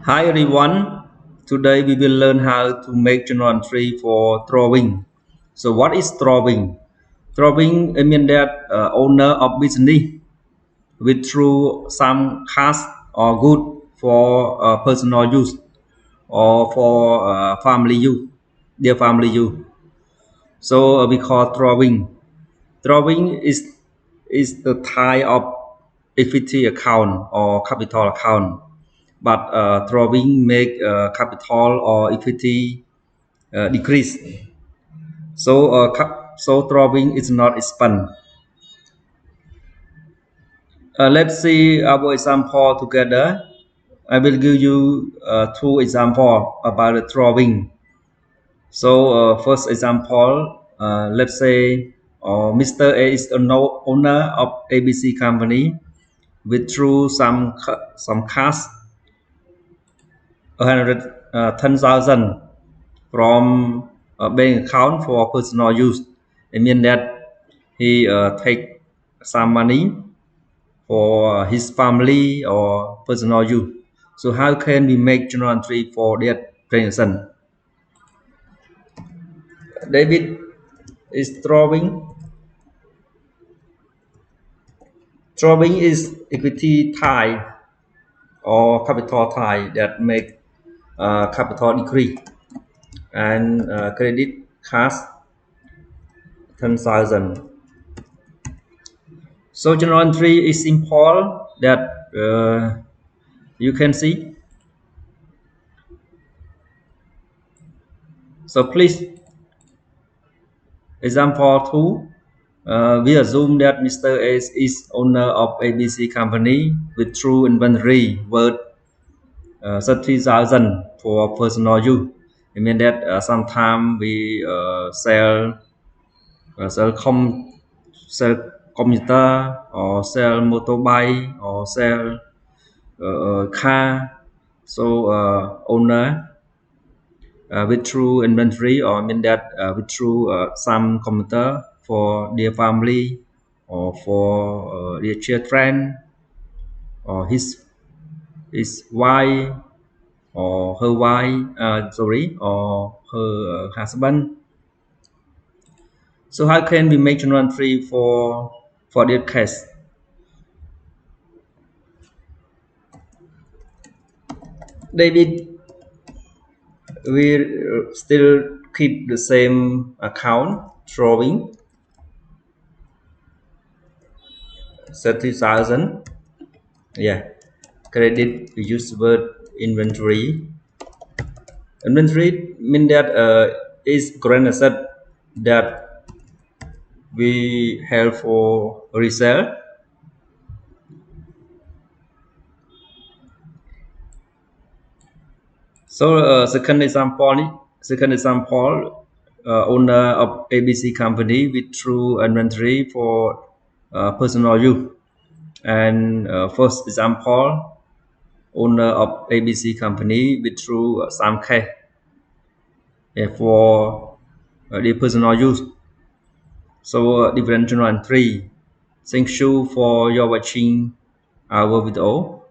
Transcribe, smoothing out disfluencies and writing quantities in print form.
Hi everyone, today we will learn how to make journal entry for drawing. So what is drawing? Drawing means that owner of business withdrew some cash or good for personal use or for family use, their family use. So we call drawing. Drawing is the type of equity account or capital account, but drawing make capital or equity decrease. So drawing is not expense. Let's see our example together. I will give you two examples about the drawing. So first example, let's say Mr. A is the owner of ABC company, withdrew some cash, 110,000 from a bank account for personal use. It means that he take some money for his family or personal use. So how can we make journal entry for that transaction? David is drawing. Drawing is equity tie or capital tie that make capital decrease and credit cash 10,000. So journal entry is simple that you can see. So please, example 2, we assume that Mr. A is owner of ABC company with true inventory worth 30,000 for personal use. It means that sometimes we sell computer or sell motorbike or sell car. So owner withdrew inventory or mean that withdrew some computer for their family or for their children or his wife or her wife or her husband. So how can we make journal entry for that case? David will still keep the same account drawing 30,000. Yeah, credit use word inventory. Inventory mean that is current asset that we have for resale. So second example, owner of ABC company withdrew inventory for personal use. And first example, owner of ABC company withdrew some cash for the personal use. So different journal entry. Thank you for your watching our video.